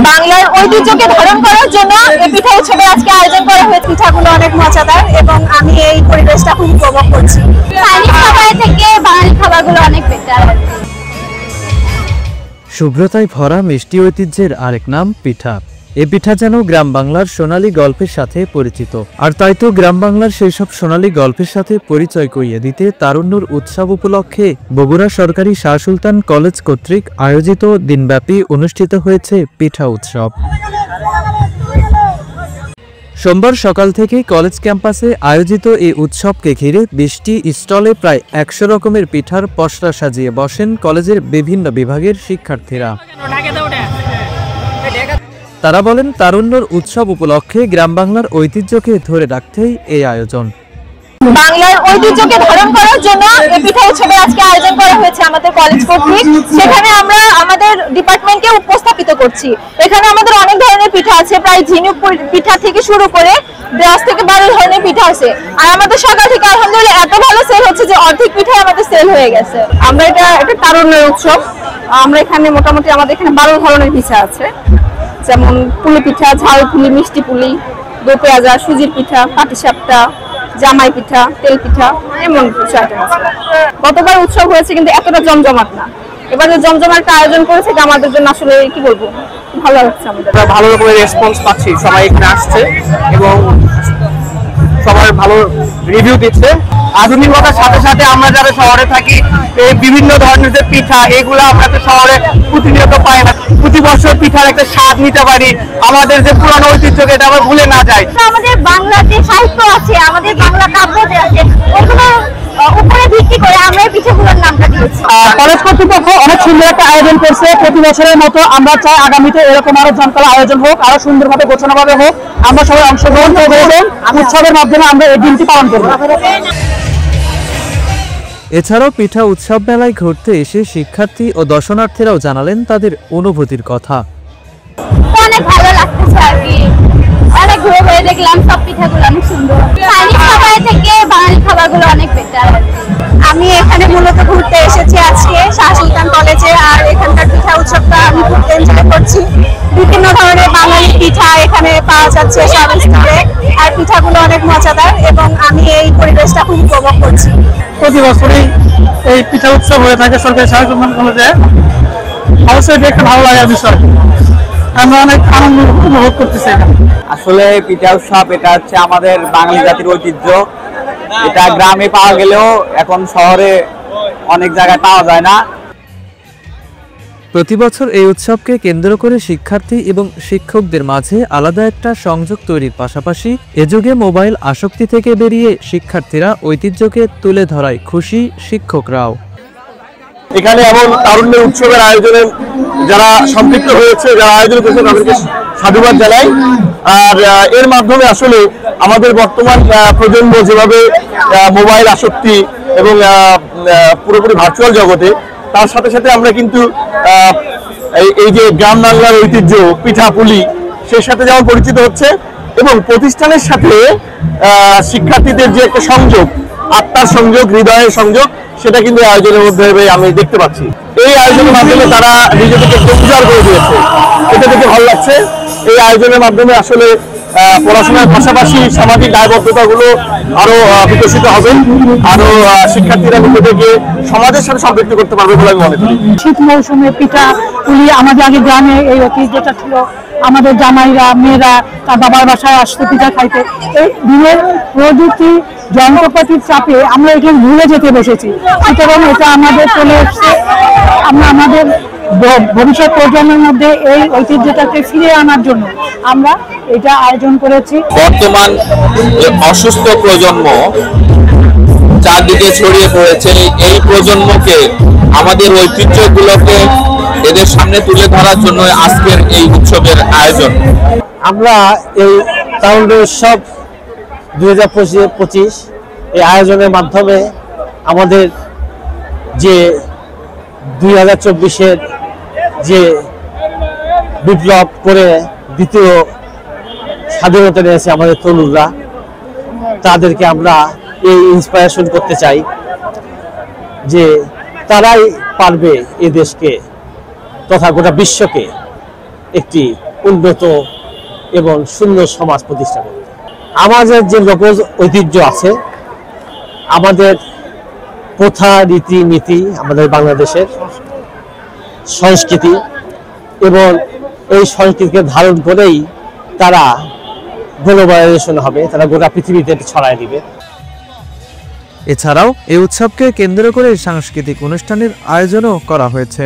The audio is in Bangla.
বাংলার ঐতিহ্যকে ধারণ করার জন্য এই পিঠা উৎসবের আজকে আয়োজন করা হয়েছে। পিঠাগুলো অনেক মজাদার এবং আমি এই পরিবেশটা খুব উপভোগ করছি। চাইনিজ খাবার থেকে বাঙালি খাবারগুলো অনেক বেটার। শুভ্রতায় ভরা মিষ্টি ঐতিহ্যের আরেক নাম পিঠা। এ পিঠা যেন গ্রাম বাংলার সোনালী গল্পের সাথে পরিচিত, আর তাই তো গ্রাম বাংলার সেই সব সোনালী গল্পের সাথে পরিচয় করিয়ে দিতে তারুণ্যর উৎসব উপলক্ষে বগুড়া সরকারি শাহ সুলতান কলেজ কর্তৃক আয়োজিত দিনব্যাপী অনুষ্ঠিত হয়েছে পিঠা উৎসব। সোমবার সকাল থেকে কলেজ ক্যাম্পাসে আয়োজিত এই উৎসবকে ঘিরে 20টি স্টলে প্রায় 100 রকমের পিঠার পসরা সাজিয়ে বসেন কলেজের বিভিন্ন বিভাগের শিক্ষার্থীরা। তারা বলেন, তারুণ্যর উৎসব উপলক্ষে গ্রাম বাংলার ঐতিহ্যকে ধরে রাখতেই এই আয়োজন। বাংলার ঐতিহ্যকে ধারণ করার জন্য এই পিঠা উৎসবের আজকে আয়োজন করা হয়েছে আমাদের কলেজ কর্তৃক। সেখানে আমরা আমাদের ডিপার্টমেন্টকে উপস্থাপিত করছি। এখানে আমাদের অনেক ধরনের পিঠা আছে, প্রায় ঝিনুক পিঠা থেকে শুরু করে 10 থেকে 12 ধরনের পিঠা আছে। আর আমাদের সকাল থেকে আলহামদুলিল্লাহ এত ভালো সেল হচ্ছে যে অর্ধেক পিঠাই আমাদের সেল হয়ে গেছে। আমরা এটা তারুণ্যের উৎসব। আমরা এখানে মোটামুটি আমাদের এখানে 12 ধরনের পিঠা আছে, যেমন পুলি পিঠা, ঝাল পুলি, মিষ্টি পুলি, দই পেঁয়াজা, সুজির পিঠা, পাটিসাপটা, জামাই পিঠা, তেল পিঠা, এমন কিছু আইটেম আছে। গতবার উৎসব হয়েছে কিন্তু এতটা জমজমাট না। এবার যে জমজমাট আয়োজন করেছে এটা আমাদের জন্য আসলে কি বলবো, ভালো লাগছে। আমাদের ভালো রকমের রেসপন্স পাচ্ছি, সবাই এখানে আসছে এবং সবাই ভালো রিভিউ দিচ্ছে। আধুনিকতার সাথে সাথে আমরা যারা শহরে থাকি, এই বিভিন্ন ধরনের যে পিঠা এগুলো আমরা তো শহরে প্রতিনিয়ত পাই না। প্রতি বছর পিঠার একটা স্বাদ নিতে পারি, আমাদের যে পুরানো ঐতিহ্যকে এটা আমরা ভুলে না যাই। আমাদের বাংলা যে সাহিত্য আছে, আমাদের বাংলা কাব্য যে আছে, ওগুলোর উপরে ভিত্তি করে আমরা এই পিঠাগুলোর নামটা দিয়েছি। কলেজ কর্তৃপক্ষ অনেক সুন্দর একটা আয়োজন করছে। প্রতি বছরের মতো আমরা চাই আগামীতে এরকম আরো জমকালো আয়োজন হোক, আরো সুন্দরভাবে গোছানোভাবে হোক। আমরা সবাই অংশগ্রহণ করবো এবং উৎসবের মাধ্যমে আমরা এই দিনটি পালন করবো। এছাড়াও পিঠা উৎসব মেলায় ঘুরতে এসে শিক্ষার্থী ও দর্শনার্থীরাও জানালেন তাদের অনুভূতির কথা। অনেক ভালো লাগতেছে আর কি, অনেক ঘুরে ঘুরে দেখলাম, সব পিঠাগুলো অনেক সুন্দর। চাইনিজ খাবার থেকে বাঙালি খাবারগুলো অনেক বেটার। আমি এখানে মূলত ঘুরতে এসেছি আজকে শাহ সুলতান কলেজে, আর এখানকার পিঠা উৎসবটা আমি খুব এনজয় করছি। বিভিন্ন ধরনের বাঙালি পিঠা এখানে পাওয়া যাচ্ছে সব স্টলে, আর পিঠাগুলো অনেক মজাদার এবং আমি এই পরিবেশটা খুব উপভোগ করছি। প্রতি বছরই এই পিঠা উৎসব হয়ে থাকে সরকারি শাহ সুলতান কলেজে। অবশ্যই এটা একটা ভালো লাগার বিষয়, আমরা অনেক আনন্দ উপভোগ করতেছি। আসলে পিঠা উৎসব এটা হচ্ছে আমাদের বাঙালি জাতির ঐতিহ্য। এটা গ্রামে পাওয়া গেলেও এখন শহরে অনেক জায়গায় পাওয়া যায় না। প্রতি বছর এই উৎসবকে কেন্দ্র করে শিক্ষার্থী এবং শিক্ষকদের মাঝে আলাদা একটা সংযোগ তৈরির পাশাপাশি এ যুগে মোবাইল আসক্তি থেকে বেরিয়ে শিক্ষার্থীরা ঐতিহ্যকে তুলে ধরায় খুশি শিক্ষকরাও। এখানে এমন তারুণ্যের উৎসবের আয়োজনে যারা সম্পৃক্ত হয়েছে, যারা আয়োজন করেছে তাদেরকে সাধুবাদ জানাই। আর এর মাধ্যমে আসলে আমাদের বর্তমান প্রজন্ম যেভাবে মোবাইল আসক্তি এবং পুরোপুরি ভার্চুয়াল জগতে, তার সাথে সাথে আমরা কিন্তু এই যে গ্রাম বাংলার ঐতিহ্য পিঠা পুলি সেই সাথে যেমন পরিচিত হচ্ছে, এবং প্রতিষ্ঠানের সাথে শিক্ষার্থীদের যে একটা সংযোগ, আত্মার সংযোগ, হৃদয়ের সংযোগ, সেটা কিন্তু আয়োজনের মধ্যে আমি দেখতে পাচ্ছি। এই আয়োজনের মাধ্যমে তারা নিজেদেরকে প্রচার করে দিয়েছে, এটা দেখে ভালো লাগছে। এই আয়োজনের মাধ্যমে আসলে পড়াশোনার পাশাপাশি সামাজিক দায়বদ্ধতাগুলো আরো বিকশিত হবে, আরো শিক্ষার্থীরা নিজেদেরকে সমাজের সাথে সম্পৃক্ত করতে পারবে বলে আমি মনে করি। শীত মৌসুমে পিঠা পুলি আমাদের আগে গ্রামে এই ঐতিহ্যটা ছিল। আমাদের জামাইরা মেয়েরা তার বাবার বাসায় আসতো পিঠা খাইতে। এই দিনের প্রযুক্তি যন্ত্রপাতির চাপে আমরা এখানে ভুলে যেতে বসেছি, সুতরাং এটা আমাদের চলে এসছে। আমরা আমাদের ভবিষ্যৎ প্রজন্মের মধ্যে এই ঐতিহ্যটাকে ফিরিয়ে আনার জন্য আমরা এটা আয়োজন করেছি। বর্তমান অসুস্থ প্রজন্ম চারদিকে ছড়িয়ে পড়েছে, এই প্রজন্মকে আমাদের ঐতিহ্যগুলোকে এদের সামনে তুলে ধরার জন্য আজকের এই উৎসবের আয়োজন। আমরা এই তারুণ্য উৎসব 2025 এই আয়োজনের মাধ্যমে আমাদের যে 2024-এর যে বিপ্লব করে দ্বিতীয় স্বাধীনতা নিয়েছে আমাদের তরুণরা, তাদেরকে আমরা এই ইন্সপায়ারেশন করতে চাই যে তারাই পারবে এই দেশকে তথা গোটা বিশ্বকে একটি উন্নত এবং সুন্দর সমাজ প্রতিষ্ঠা করতে। আমাদের যে লোক ঐতিহ্য আছে, আমাদের প্রথা রীতিনীতি, আমাদের বাংলাদেশের সংস্কৃতি, এবং এই সংস্কৃতিকে ধারণ করেই তারা গ্লোবালাইজেশন হবে, তারা গোটা পৃথিবীতে ছড়ায় দিবে। এছাড়াও এই উৎসবকে কেন্দ্র করে সাংস্কৃতিক অনুষ্ঠানের আয়োজনও করা হয়েছে।